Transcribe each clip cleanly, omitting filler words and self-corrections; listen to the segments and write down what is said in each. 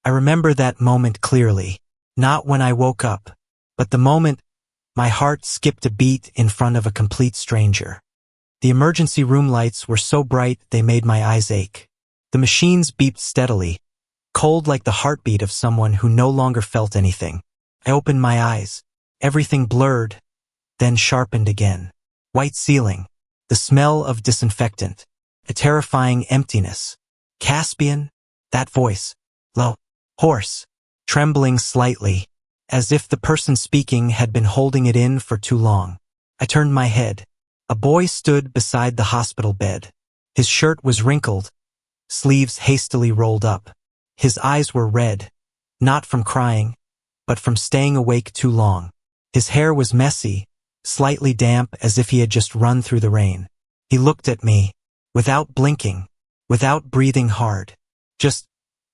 I remember that moment clearly. Not when I woke up, but the moment my heart skipped a beat in front of a complete stranger. The emergency room lights were so bright they made my eyes ache. The machines beeped steadily, cold like the heartbeat of someone who no longer felt anything. I opened my eyes. Everything blurred, then sharpened again. White ceiling, the smell of disinfectant, a terrifying emptiness. Caspian, that voice, low, hoarse, trembling slightly, as if the person speaking had been holding it in for too long. I turned my head. A boy stood beside the hospital bed. His shirt was wrinkled, sleeves hastily rolled up. His eyes were red, not from crying, but from staying awake too long. His hair was messy, slightly damp as if he had just run through the rain. He looked at me, without blinking, without breathing hard, just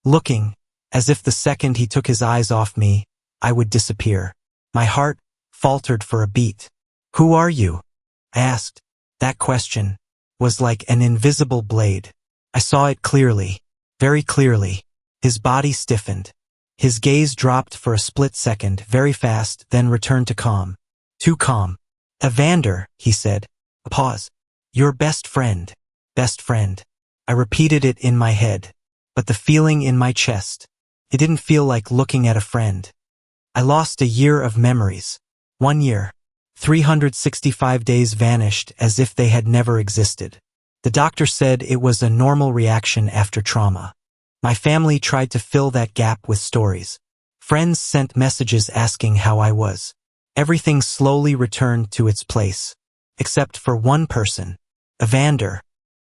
looking, as if the second he took his eyes off me, I would disappear. My heart faltered for a beat. "Who are you?" I asked. That question was like an invisible blade. I saw it clearly, very clearly. His body stiffened. His gaze dropped for a split second, very fast, then returned to calm. Too calm. "Evander," he said. A pause. "Your best friend. Best friend." I repeated it in my head, but the feeling in my chest, it didn't feel like looking at a friend. I lost a year of memories. 1 year. 365 days vanished as if they had never existed. The doctor said it was a normal reaction after trauma. My family tried to fill that gap with stories. Friends sent messages asking how I was. Everything slowly returned to its place. Except for one person, Evander.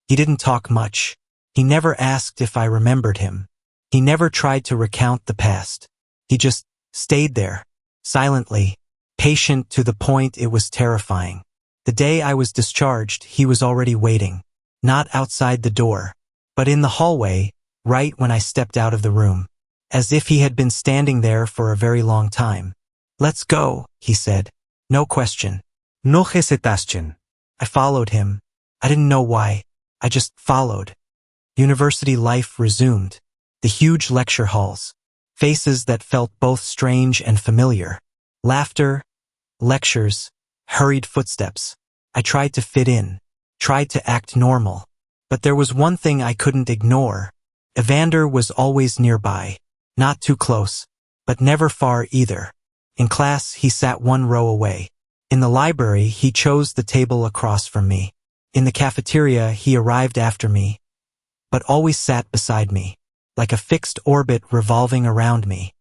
He didn't talk much. He never asked if I remembered him. He never tried to recount the past. He just stayed there, silently, patient to the point it was terrifying. The day I was discharged, he was already waiting. Not outside the door, but in the hallway, right when I stepped out of the room. As if he had been standing there for a very long time. "Let's go," he said. No question. No hesitation. I followed him. I didn't know why. I just followed. University life resumed. The huge lecture halls. Faces that felt both strange and familiar. Laughter, lectures, hurried footsteps. I tried to fit in, tried to act normal. But there was one thing I couldn't ignore. Evander was always nearby. Not too close, but never far either. In class, he sat 1 row away. In the library, he chose the table across from me. In the cafeteria, he arrived after me, but always sat beside me, like a fixed orbit revolving around me.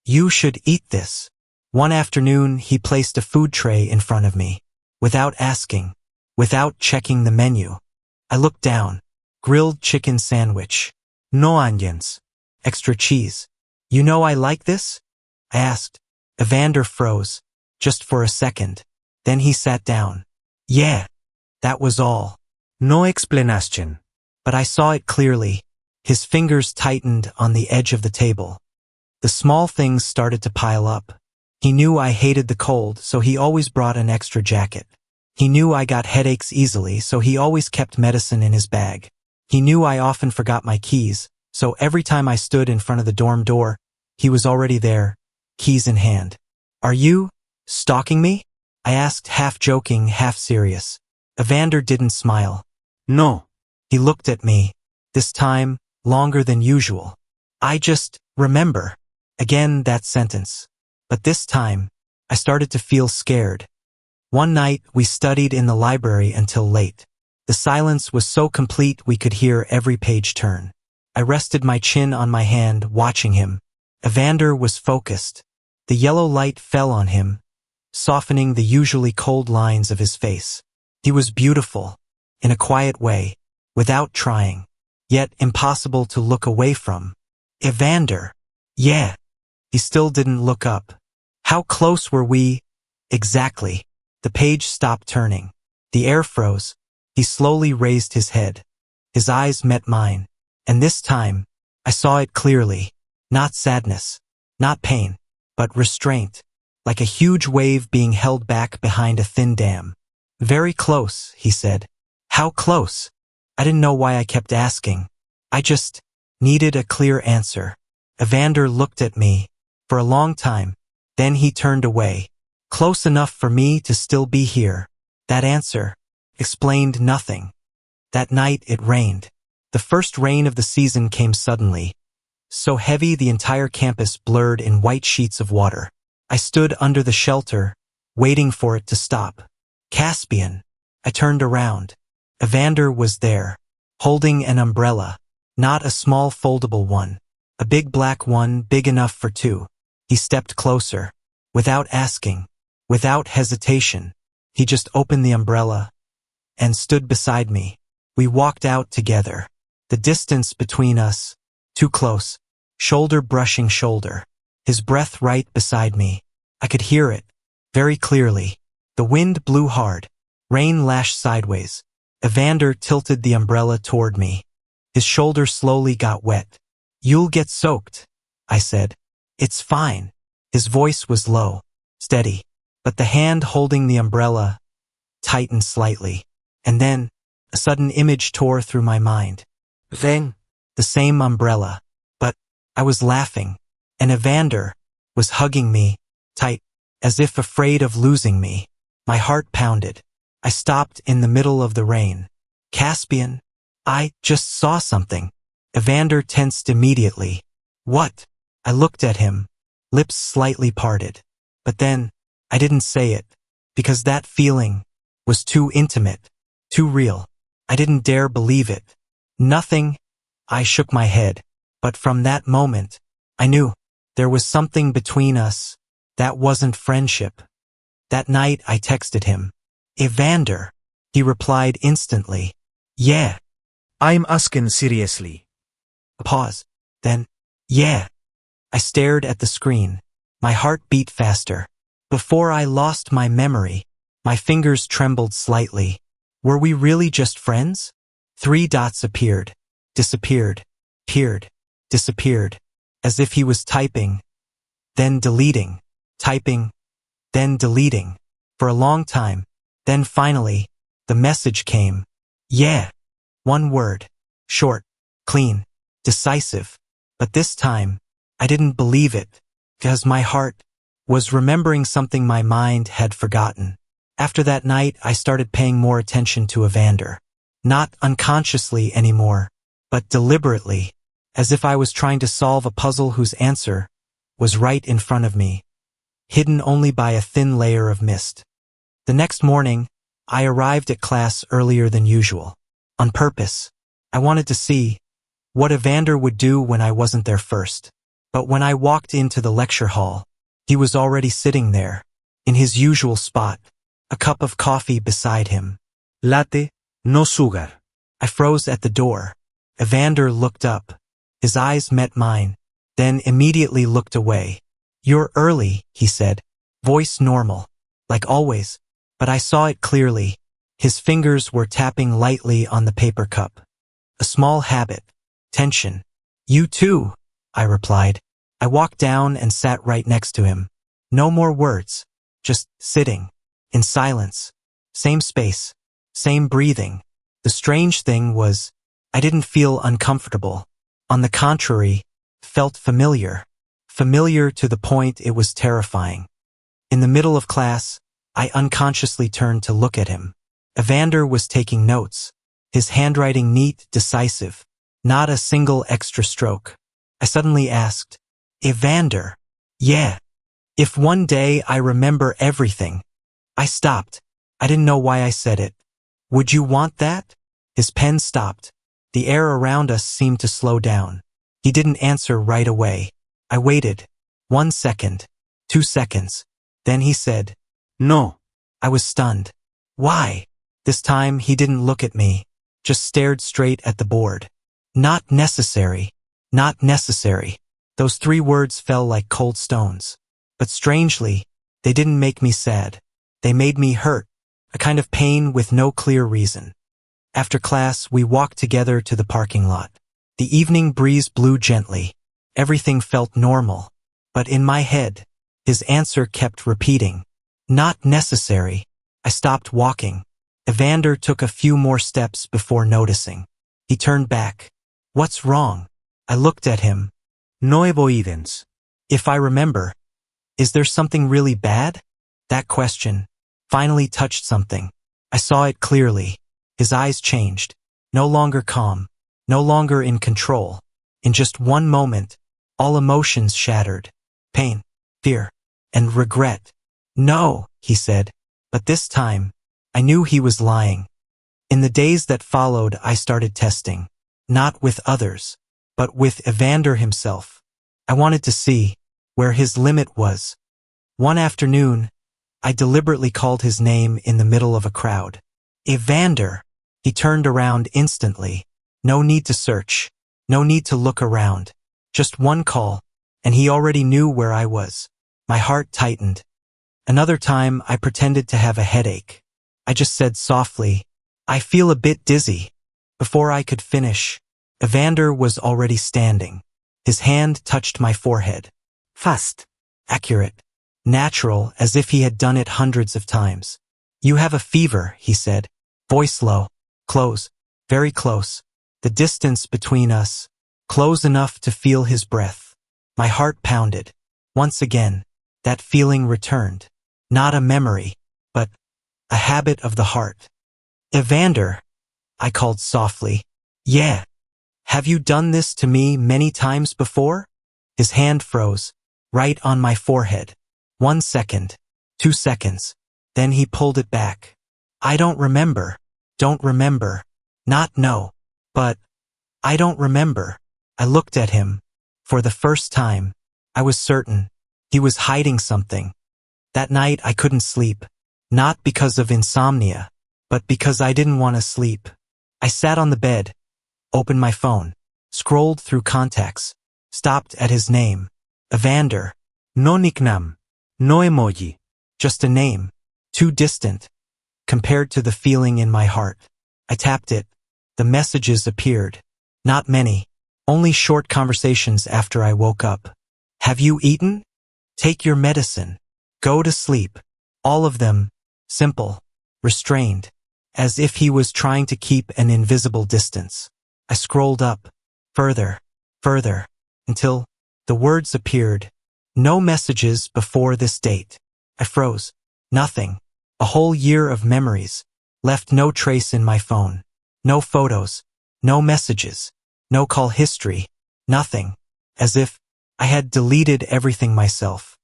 "You should eat this." One afternoon, he placed a food tray in front of me, without asking, without checking the menu. I looked down. Grilled chicken sandwich. No onions. Extra cheese. "You know I like this?" I asked. Evander froze, just for a second. Then he sat down. "Yeah." That was all. No explanation. But I saw it clearly. His fingers tightened on the edge of the table. The small things started to pile up. He knew I hated the cold, so he always brought an extra jacket. He knew I got headaches easily, so he always kept medicine in his bag. He knew I often forgot my keys, so every time I stood in front of the dorm door, he was already there, keys in hand. "Are you stalking me?" I asked, half joking, half serious. Evander didn't smile. "No." He looked at me, this time longer than usual. "I just remember." Again that sentence. But this time, I started to feel scared. One night, we studied in the library until late. The silence was so complete we could hear every page turn. I rested my chin on my hand, watching him. Evander was focused. The yellow light fell on him, softening the usually cold lines of his face. He was beautiful, in a quiet way, without trying, yet impossible to look away from. "Evander." "Yeah." He still didn't look up. "How close were we?" "Exactly." The page stopped turning. The air froze. He slowly raised his head. His eyes met mine. And this time, I saw it clearly. Not sadness, not pain, but restraint. Like a huge wave being held back behind a thin dam. "Very close," he said. "How close?" I didn't know why I kept asking. I just needed a clear answer. Evander looked at me for a long time. Then he turned away. Close enough for me to still be here. That answer explained nothing. That night it rained. The first rain of the season came suddenly, so heavy the entire campus blurred in white sheets of water. I stood under the shelter, waiting for it to stop. Caspian. I turned around. Evander was there, holding an umbrella. Not a small foldable one. A big black one, big enough for two. He stepped closer. Without asking, without hesitation, he just opened the umbrella and stood beside me. We walked out together. The distance between us, too close, shoulder brushing shoulder. His breath right beside me. I could hear it, very clearly. The wind blew hard. Rain lashed sideways. Evander tilted the umbrella toward me. His shoulder slowly got wet. "You'll get soaked," I said. "It's fine." His voice was low, steady, but the hand holding the umbrella tightened slightly. And then, a sudden image tore through my mind. Then, the same umbrella. But I was laughing, and Evander was hugging me, tight, as if afraid of losing me. My heart pounded. I stopped in the middle of the rain. "Caspian, I just saw something." Evander tensed immediately. "What?" I looked at him, lips slightly parted. But then, I didn't say it, because that feeling was too intimate, too real. I didn't dare believe it. "Nothing." I shook my head. But from that moment, I knew there was something between us that wasn't friendship. That night I texted him. "Evander." He replied instantly. "Yeah." I'm asking seriously. A pause. Then, "Yeah." I stared at the screen. My heart beat faster. Before I lost my memory, my fingers trembled slightly. Were we really just friends? 3 dots appeared, disappeared, appeared, disappeared, as if he was typing, then deleting, typing, then deleting, for a long time. Then finally, the message came. "Yeah." 1 word. Short, clean, decisive. But this time, I didn't believe it, because my heart was remembering something my mind had forgotten. After that night, I started paying more attention to Evander. Not unconsciously anymore, but deliberately, as if I was trying to solve a puzzle whose answer was right in front of me, hidden only by a thin layer of mist. The next morning, I arrived at class earlier than usual. On purpose. I wanted to see what Evander would do when I wasn't there first. But when I walked into the lecture hall, he was already sitting there, in his usual spot, a cup of coffee beside him. Latte, no sugar. I froze at the door. Evander looked up. His eyes met mine, then immediately looked away. "You're early," he said, voice normal, like always, but I saw it clearly. His fingers were tapping lightly on the paper cup. A small habit. Tension. "You too," I replied. I walked down and sat right next to him. No more words. Just sitting. In silence. Same space. Same breathing. The strange thing was, I didn't feel uncomfortable. On the contrary, felt familiar. Familiar to the point it was terrifying. In the middle of class, I unconsciously turned to look at him. Evander was taking notes. His handwriting neat, decisive. Not a single extra stroke. I suddenly asked, "Evander." "Yeah. If one day I remember everything." I stopped. I didn't know why I said it. "Would you want that?" His pen stopped. The air around us seemed to slow down. He didn't answer right away. I waited. 1 second. 2 seconds. Then he said, No. I was stunned. "Why?" This time he didn't look at me, just stared straight at the board. "Not necessary. Not necessary." Those 3 words fell like cold stones. But strangely, they didn't make me sad. They made me hurt, a kind of pain with no clear reason. After class, we walked together to the parking lot. The evening breeze blew gently. Everything felt normal. But in my head, his answer kept repeating. "Not necessary." I stopped walking. Evander took a few more steps before noticing. He turned back. "What's wrong?" I looked at him. No avoidance. If I remember, is there something really bad? That question finally touched something. I saw it clearly. His eyes changed. No longer calm. No longer in control. In just one moment, all emotions shattered. Pain, fear, and regret. No, he said. But this time, I knew he was lying. In the days that followed, I started testing. Not with others, but with Evander himself. I wanted to see where his limit was. One afternoon, I deliberately called his name in the middle of a crowd. Evander! He turned around instantly. No need to search. No need to look around. Just one call, and he already knew where I was. My heart tightened. Another time, I pretended to have a headache. I just said softly, "I feel a bit dizzy." Before I could finish, Evander was already standing. His hand touched my forehead. Fast. Accurate. Natural, as if he had done it hundreds of times. "You have a fever," he said. Voice low. Close. Very close. The distance between us. Close enough to feel his breath. My heart pounded. Once again, that feeling returned. Not a memory, but a habit of the heart. "Evander," I called softly. "Yeah. Have you done this to me many times before?" His hand froze, right on my forehead. 1 second, 2 seconds. Then he pulled it back. "I don't remember. Don't remember. Not no. But I don't remember." I looked at him. For the first time, I was certain he was hiding something. That night I couldn't sleep. Not because of insomnia, but because I didn't want to sleep. I sat on the bed, opened my phone, scrolled through contacts, stopped at his name. Evander. No nickname. No emoji. Just a name. Too distant, compared to the feeling in my heart. I tapped it. The messages appeared. Not many. Only short conversations after I woke up. "Have you eaten? Take your medicine. Go to sleep." All of them, simple, restrained, as if he was trying to keep an invisible distance. I scrolled up, further, further, until the words appeared. "No messages before this date." I froze. Nothing. A whole year of memories. Left no trace in my phone. No photos. No messages. No call history. Nothing. As if I had deleted everything myself.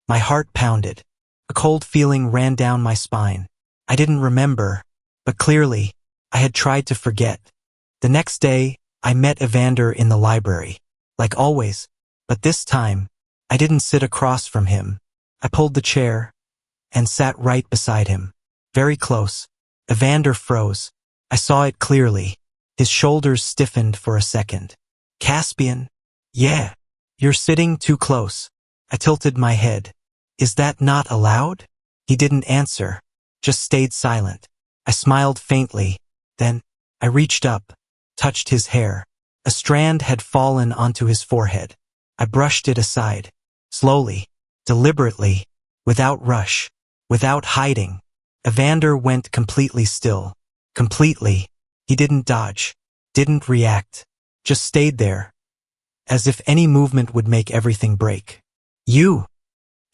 My heart pounded. A cold feeling ran down my spine. I didn't remember, but clearly, I had tried to forget. The next day, I met Evander in the library. Like always, but this time, I didn't sit across from him. I pulled the chair and sat right beside him. Very close. Evander froze. I saw it clearly. His shoulders stiffened for a second. "Caspian? Yeah. You're sitting too close." I tilted my head. "Is that not allowed?" He didn't answer, just stayed silent. I smiled faintly. Then, I reached up, touched his hair. A strand had fallen onto his forehead. I brushed it aside. Slowly, deliberately, without rush, without hiding. Evander went completely still. Completely. He didn't dodge, didn't react, just stayed there, as if any movement would make everything break. "You!"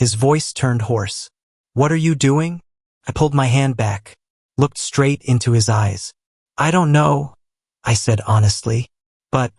His voice turned hoarse. "What are you doing?" I pulled my hand back, looked straight into his eyes. "I don't know," I said honestly, "but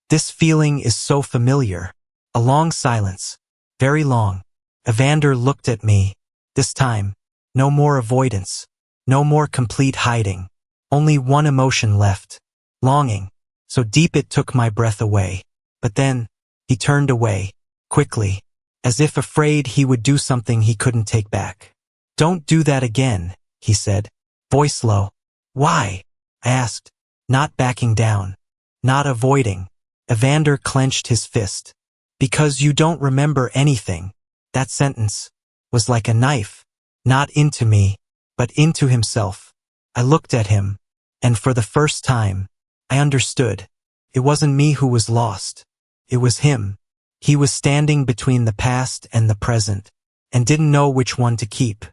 this feeling is so familiar." A long silence. Very long. Evander looked at me. This time, no more avoidance. No more complete hiding. Only one emotion left. Longing. So deep it took my breath away. But then, he turned away. Quickly. As if afraid he would do something he couldn't take back. "Don't do that again," he said. Voice low. "Why?" I asked. Not backing down. Not avoiding. Evander clenched his fist. "Because you don't remember anything." That sentence was like a knife. Not into me, but into himself. I looked at him, and for the first time, I understood. It wasn't me who was lost. It was him. He was standing between the past and the present, and didn't know which one to keep.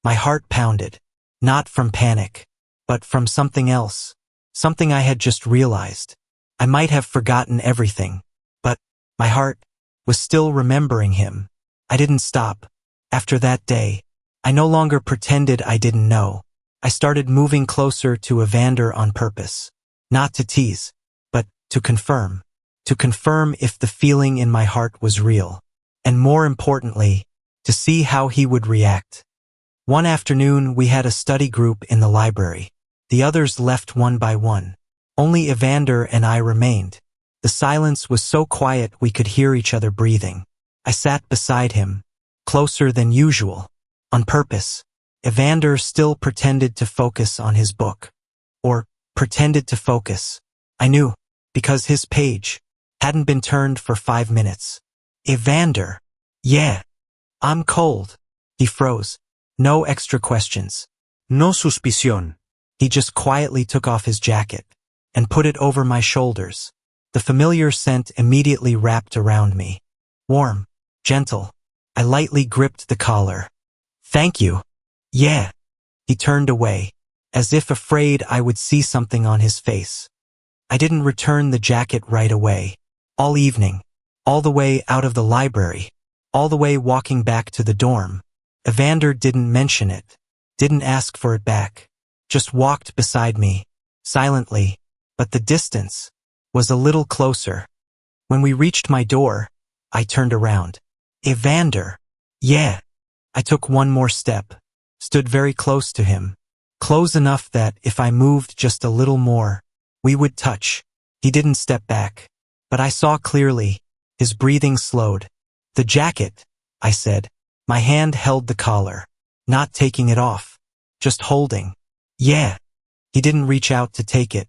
My heart pounded, not from panic, but from something else, something I had just realized. I might have forgotten everything, but My heart was still remembering him. I didn't stop. After that day, I no longer pretended I didn't know. I started moving closer to Evander on purpose. Not to tease, but to confirm. To confirm if the feeling in my heart was real. And more importantly, to see how he would react. One afternoon, we had a study group in the library. The others left one by one. Only Evander and I remained. The silence was so quiet we could hear each other breathing. I sat beside him, closer than usual. On purpose, Evander still pretended to focus on his book. Or pretended to focus. I knew, because his page hadn't been turned for 5 minutes. Evander. Yeah. I'm cold. He froze. No extra questions. No suspicion. He just quietly took off his jacket and put it over my shoulders. The familiar scent immediately wrapped around me. Warm, gentle. I lightly gripped the collar. Thank you. Yeah. He turned away, as if afraid I would see something on his face. I didn't return the jacket right away. All evening, all the way out of the library, all the way walking back to the dorm. Evander didn't mention it, didn't ask for it back, just walked beside me, silently, but the distance was a little closer. When we reached my door, I turned around. Evander. Yeah. I took one more step, stood very close to him, close enough that if I moved just a little more, we would touch. He didn't step back, but I saw clearly. His breathing slowed. The jacket, I said. My hand held the collar, not taking it off, just holding. Yeah. He didn't reach out to take it.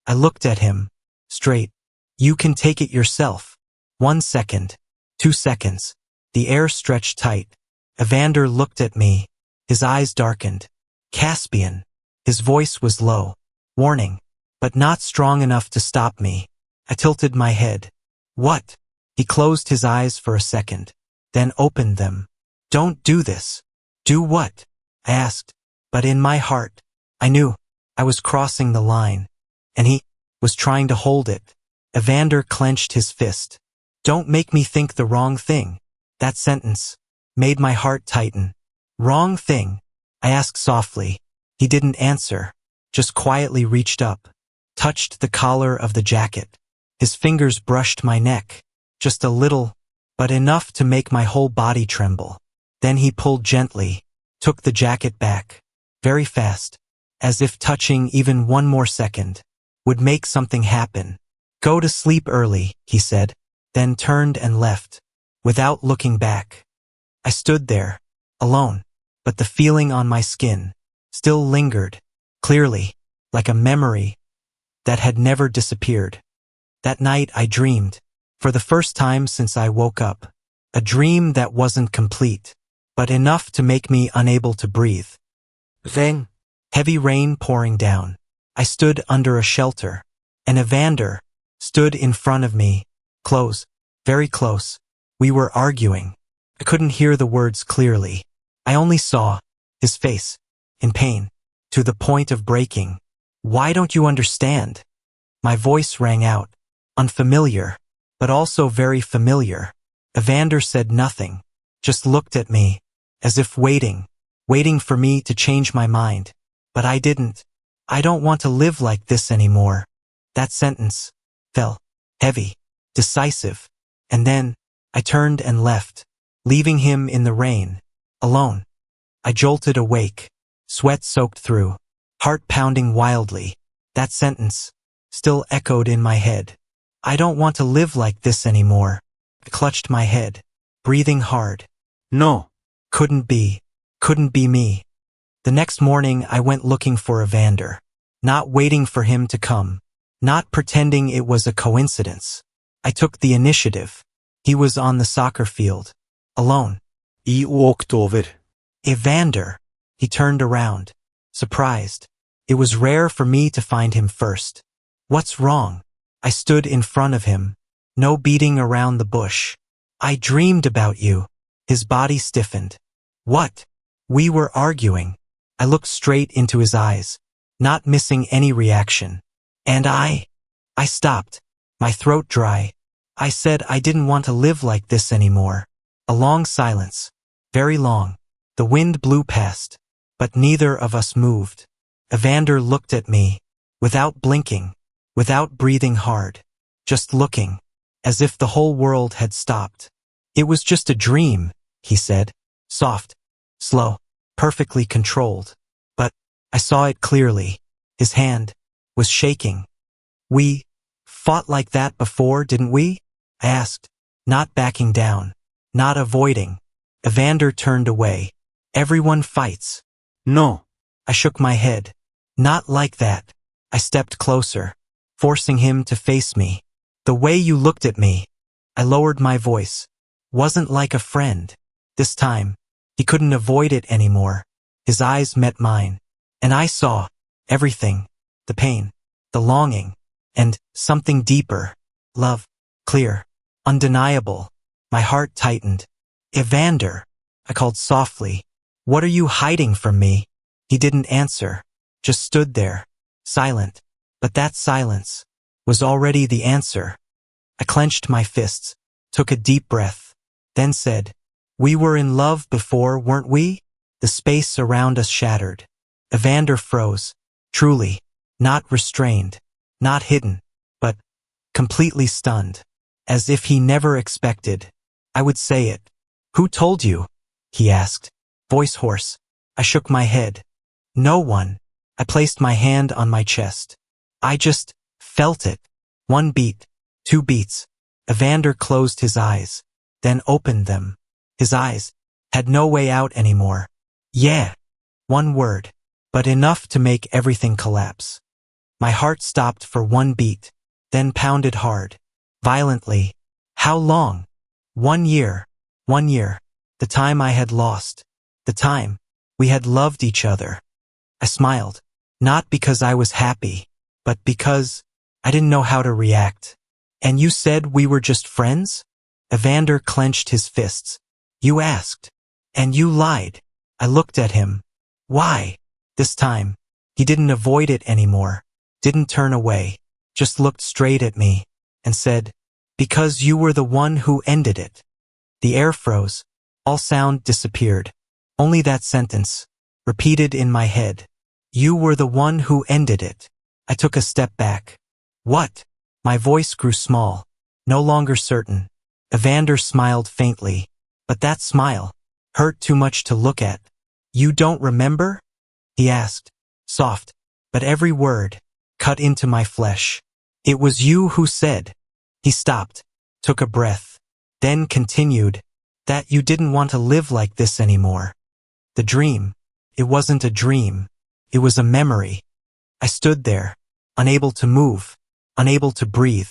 I looked at him, straight. You can take it yourself. 1 second, 2 seconds. The air stretched tight. Evander looked at me. His eyes darkened. Caspian. His voice was low. Warning, but not strong enough to stop me. I tilted my head. What? He closed his eyes for a second, then opened them. Don't do this. Do what? I asked, but in my heart, I knew I was crossing the line, and he was trying to hold it. Evander clenched his fist. Don't make me think the wrong thing. That sentence made my heart tighten. Wrong thing? I asked softly. He didn't answer, just quietly reached up, touched the collar of the jacket. His fingers brushed my neck, just a little, but enough to make my whole body tremble. Then he pulled gently, took the jacket back, very fast, as if touching even one more second would make something happen. Go to sleep early, he said, then turned and left, without looking back. I stood there, alone, but the feeling on my skin still lingered, clearly, like a memory that had never disappeared. That night I dreamed, for the first time since I woke up, a dream that wasn't complete, but enough to make me unable to breathe. Then, heavy rain pouring down. I stood under a shelter, and Evander stood in front of me, close, very close. We were arguing. I couldn't hear the words clearly. I only saw his face, in pain, to the point of breaking. Why don't you understand? My voice rang out, unfamiliar, but also very familiar. Evander said nothing, just looked at me, as if waiting for me to change my mind. But I didn't. I don't want to live like this anymore. That sentence fell heavy, decisive, and then I turned and left, leaving him in the rain, alone. I jolted awake, sweat soaked through, heart pounding wildly. That sentence still echoed in my head. I don't want to live like this anymore. I clutched my head, breathing hard. No. Couldn't be me. The next morning I went looking for Evander, not waiting for him to come, not pretending it was a coincidence. I took the initiative. He was on the soccer field, alone. I walked over. Evander. He turned around, surprised. It was rare for me to find him first. What's wrong? I stood in front of him. No beating around the bush. I dreamed about you. His body stiffened. What? We were arguing. I looked straight into his eyes, not missing any reaction. And I stopped, my throat dry. I said I didn't want to live like this anymore. A long silence. Very long. The wind blew past, but neither of us moved. Evander looked at me, without blinking, without breathing hard, just looking, as if the whole world had stopped. It was just a dream, he said, soft, slow, perfectly controlled. But I saw it clearly. His hand was shaking. We fought like that before, didn't we? I asked, not backing down, not avoiding. Evander turned away. Everyone fights. No. I shook my head. Not like that. I stepped closer, forcing him to face me. The way you looked at me, I lowered my voice, wasn't like a friend. This time, he couldn't avoid it anymore. His eyes met mine, and I saw everything, the pain, the longing, and something deeper, love, clear, undeniable. My heart tightened. Evander, I called softly. What are you hiding from me? He didn't answer, just stood there, silent. But that silence was already the answer. I clenched my fists, took a deep breath, then said, we were in love before, weren't we? The space around us shattered. Evander froze, truly, not restrained, not hidden, but completely stunned, as if he never expected I would say it. Who told you? He asked, voice hoarse. I shook my head. No one. I placed my hand on my chest. I just felt it. 1 beat, 2 beats. Evander closed his eyes, then opened them. His eyes had no way out anymore. Yeah. 1 word, but enough to make everything collapse. My heart stopped for 1 beat, then pounded hard, violently. How long? 1 year. 1 year. The time I had lost. The time we had loved each other. I smiled, not because I was happy, but because I didn't know how to react. And you said we were just friends? Evander clenched his fists. You asked. And you lied. I looked at him. Why? This time, he didn't avoid it anymore, didn't turn away, just looked straight at me, and said, because you were the one who ended it. The air froze. All sound disappeared. Only that sentence, repeated in my head. You were the one who ended it. I took a step back. What? My voice grew small, no longer certain. Evander smiled faintly, but that smile hurt too much to look at. You don't remember? He asked, soft, but every word cut into my flesh. It was you who said. He stopped, took a breath, then continued, that you didn't want to live like this anymore. The dream, it wasn't a dream, it was a memory. I stood there, unable to move, unable to breathe.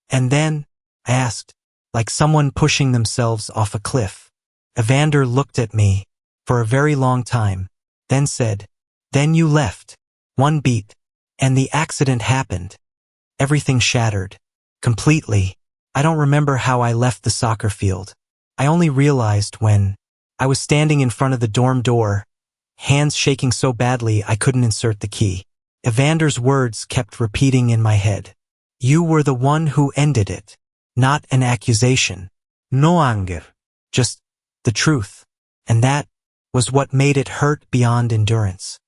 And then, I asked, like someone pushing themselves off a cliff. Evander looked at me for a very long time, then said, then you left. 1 beat, and the accident happened. Everything shattered, completely. I don't remember how I left the soccer field. I only realized when I was standing in front of the dorm door, hands shaking so badly I couldn't insert the key. Evander's words kept repeating in my head. You were the one who ended it. Not an accusation. No anger. Just the truth. And that was what made it hurt beyond endurance.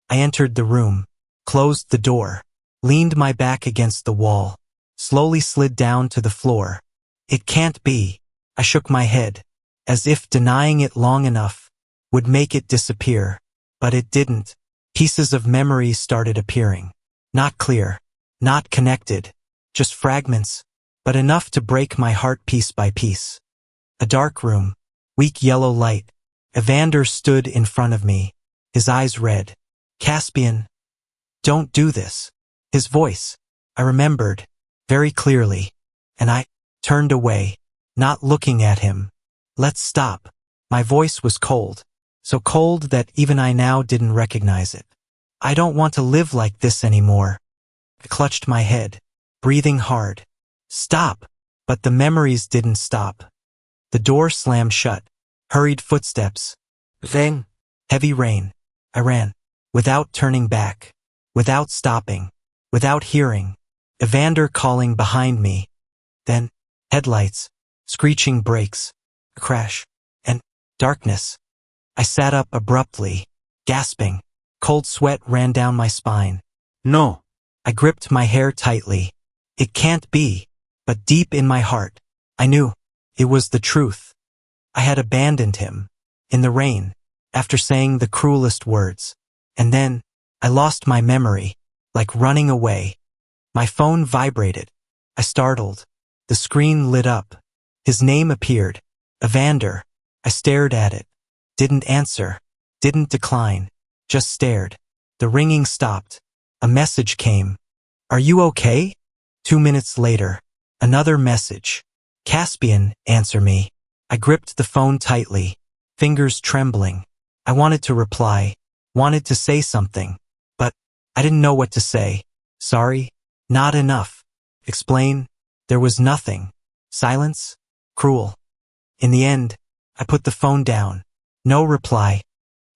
I entered the room, closed the door, leaned my back against the wall, slowly slid down to the floor. It can't be. I shook my head, as if denying it long enough would make it disappear, but it didn't. Pieces of memory started appearing. Not clear, not connected, just fragments, but enough to break my heart piece by piece. A dark room, weak yellow light. Evander stood in front of me, his eyes red. Caspian, don't do this. His voice, I remembered, very clearly, and I turned away, not looking at him. Let's stop. My voice was cold, so cold that even I now didn't recognize it. I don't want to live like this anymore. I clutched my head, breathing hard. Stop. But the memories didn't stop. The door slammed shut. Hurried footsteps. Then, heavy rain. I ran, without turning back, without stopping, without hearing. Evander calling behind me. Then, Headlights, screeching brakes, a crash, and darkness. I sat up abruptly, gasping. Cold sweat ran down my spine. No. I gripped my hair tightly. It can't be. But deep in my heart, I knew it was the truth. I had abandoned him, in the rain, after saying the cruelest words. And then, I lost my memory, like running away. My phone vibrated. I startled. The screen lit up. His name appeared. Evander. I stared at it. Didn't answer. Didn't decline. Just stared. The ringing stopped. A message came. Are you okay? 2 minutes later. Another message. Caspian, answer me. I gripped the phone tightly, fingers trembling. I wanted to reply, wanted to say something, but I didn't know what to say. Sorry? Not enough. Explain? There was nothing. Silence? Cruel. In the end, I put the phone down. No reply.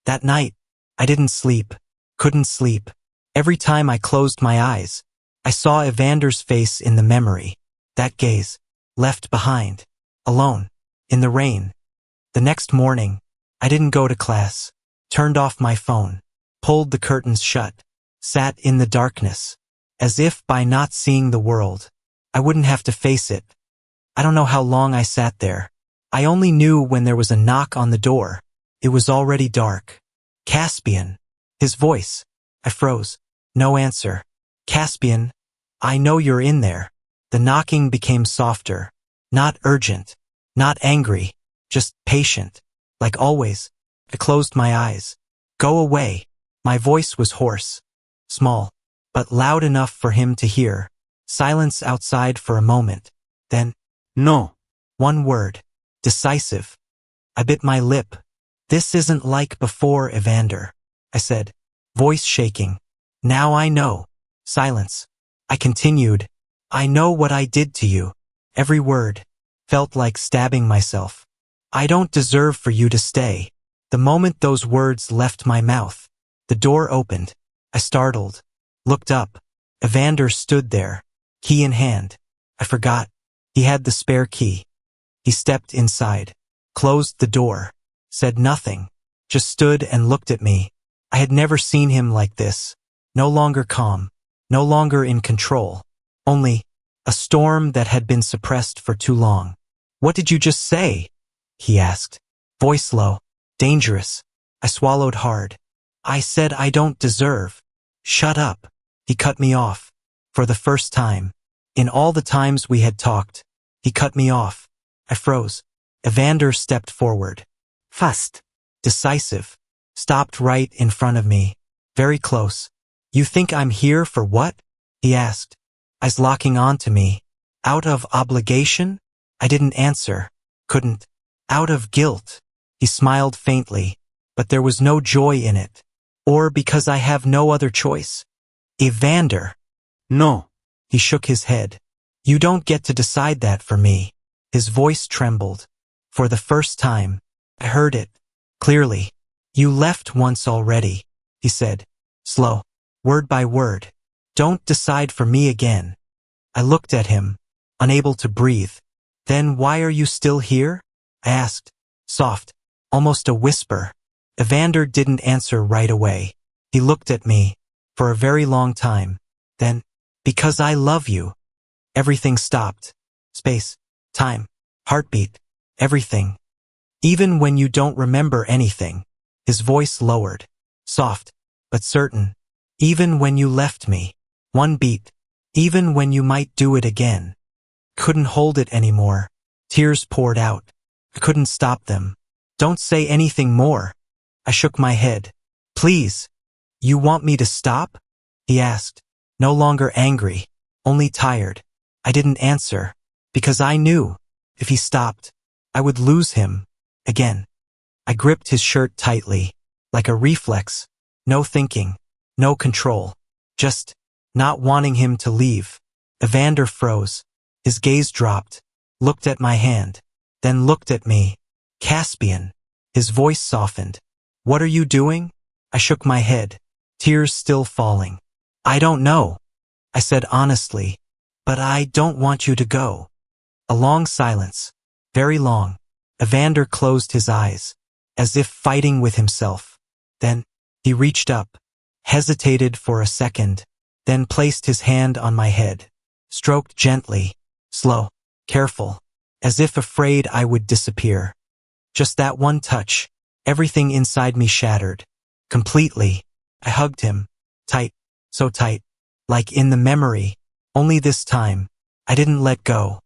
That night, I didn't sleep, couldn't sleep. Every time I closed my eyes, I saw Evander's face in the memory. That gaze, left behind, alone, in the rain. The next morning, I didn't go to class, turned off my phone, pulled the curtains shut, sat in the darkness, as if by not seeing the world, I wouldn't have to face it. I don't know how long I sat there. I only knew when there was a knock on the door. It was already dark. Caspian. His voice. I froze. No answer. Caspian, I know you're in there. The knocking became softer. Not urgent. Not angry. Just patient. Like always. I closed my eyes. Go away. My voice was hoarse. Small. But loud enough for him to hear. Silence outside for a moment. Then, No. one word. Decisive. I bit my lip. This isn't like before, Evander. I said, voice shaking. Now I know. Silence. I continued. I know what I did to you. Every word felt like stabbing myself. I don't deserve for you to stay. The moment those words left my mouth, the door opened. I startled. Looked up. Evander stood there, key in hand. I forgot. He had the spare key. He stepped inside, closed the door, said nothing, just stood and looked at me. I had never seen him like this. No longer calm, no longer in control. Only a storm that had been suppressed for too long. What did you just say? He asked. Voice low, dangerous. I swallowed hard. I said I don't deserve. Shut up. He cut me off. For the first time. In all the times we had talked, he cut me off. I froze. Evander stepped forward. Fast. Decisive. Stopped right in front of me. Very close. You think I'm here for what? He asked. Eyes locking onto me. Out of obligation? I didn't answer. Couldn't. Out of guilt. He smiled faintly, but there was no joy in it. Or because I have no other choice. Evander. No. He shook his head. You don't get to decide that for me. His voice trembled. For the first time, I heard it. Clearly. You left once already, he said. Slow. Word by word. Don't decide for me again. I looked at him, unable to breathe. Then why are you still here? I asked. Soft. Almost a whisper. Evander didn't answer right away. He looked at me. For a very long time. Then, because I love you. Everything stopped. Space. Time. Heartbeat. Everything. Even when you don't remember anything. His voice lowered. Soft. But certain. Even when you left me. One beat. Even when you might do it again. Couldn't hold it anymore. Tears poured out. I couldn't stop them. Don't say anything more. I shook my head. Please. You want me to stop? He asked. No longer angry. Only tired. I didn't answer. Because I knew. If he stopped, I would lose him. Again. I gripped his shirt tightly. Like a reflex. No thinking. No control. Just not wanting him to leave. Evander froze. His gaze dropped. Looked at my hand. Then looked at me. Caspian. His voice softened. What are you doing? I shook my head. Tears still falling. I don't know. I said honestly. But I don't want you to go. A long silence. Very long. Evander closed his eyes, as if fighting with himself. Then, he reached up, hesitated for a second, then placed his hand on my head, stroked gently, slow, careful, as if afraid I would disappear. Just that one touch, everything inside me shattered. Completely. I hugged him. Tight. So tight. Like in the memory. Only this time, I didn't let go.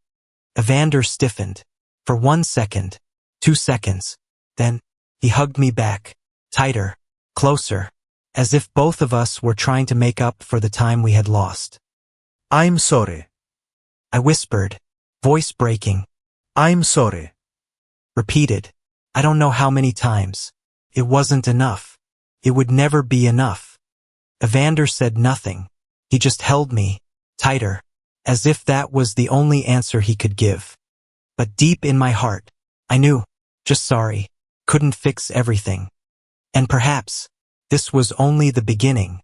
Evander stiffened. For 1 second. 2 seconds. Then, he hugged me back. Tighter. Closer. As if both of us were trying to make up for the time we had lost. I'm sorry. I whispered, voice breaking. I'm sorry. Repeated. I don't know how many times. It wasn't enough. It would never be enough. Evander said nothing. He just held me, tighter, as if that was the only answer he could give. But deep in my heart, I knew, just sorry, couldn't fix everything. And perhaps, this was only the beginning.